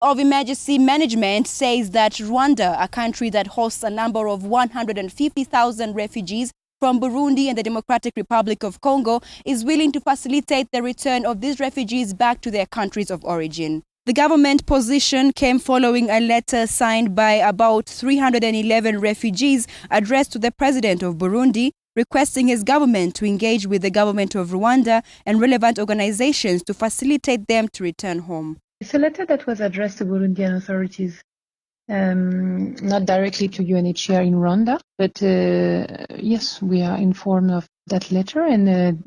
of Emergency Management says that Rwanda, a country that hosts a number of 150,000 refugees from Burundi and the Democratic Republic of Congo, is willing to facilitate the return of these refugees back to their countries of origin. The government position came following a letter signed by about 311 refugees addressed to the president of Burundi, requesting his government to engage with the government of Rwanda and relevant organizations to facilitate them to return home. It's a letter that was addressed to Burundian authorities, not directly to UNHCR in Rwanda, but yes, we are informed of that letter, and a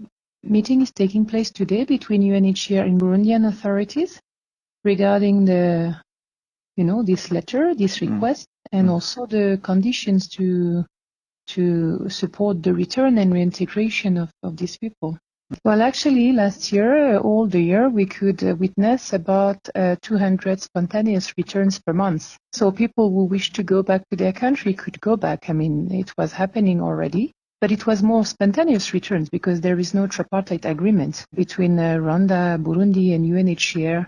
meeting is taking place today between UNHCR and Burundian authorities regarding this letter, this request, and also the conditions to support the return and reintegration of these people. Well, actually, last year, all the year, we could witness about 200 spontaneous returns per month. So people who wish to go back to their country could go back. I mean, it was happening already, but it was more spontaneous returns because there is no tripartite agreement between Rwanda, Burundi, and UNHCR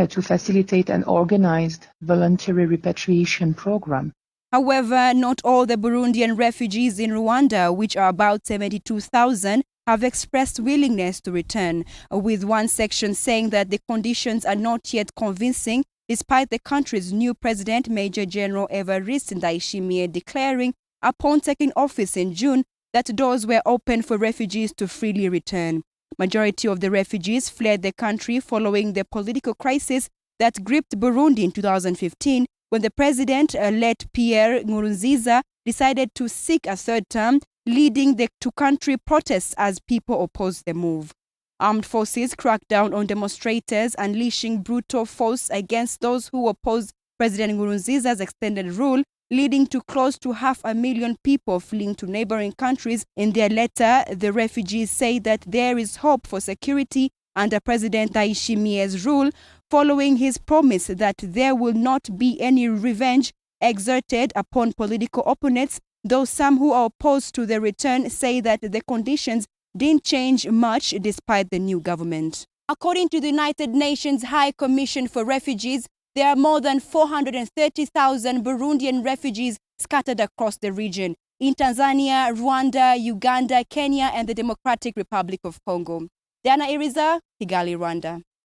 to facilitate an organized voluntary repatriation program. However, not all the Burundian refugees in Rwanda, which are about 72,000, have expressed willingness to return, with one section saying that the conditions are not yet convincing, despite the country's new president, Major General Evariste Ndayishimiye, declaring upon taking office in June that doors were open for refugees to freely return. Majority of the refugees fled the country following the political crisis that gripped Burundi in 2015, when the president-elect Pierre Nkurunziza decided to seek a third term, leading the two-country protests as people opposed the move. Armed forces cracked down on demonstrators, unleashing brutal force against those who opposed President Nkurunziza's extended rule, leading to close to 500,000 people fleeing to neighboring countries. In their letter, the refugees say that there is hope for security under President Ndayishimiye's rule, following his promise that there will not be any revenge exerted upon political opponents, though some who are opposed to the return say that the conditions didn't change much despite the new government. According to the United Nations High Commission for Refugees, there are more than 430,000 Burundian refugees scattered across the region in Tanzania, Rwanda, Uganda, Kenya, and the Democratic Republic of Congo. Diana Iriza, Kigali, Rwanda.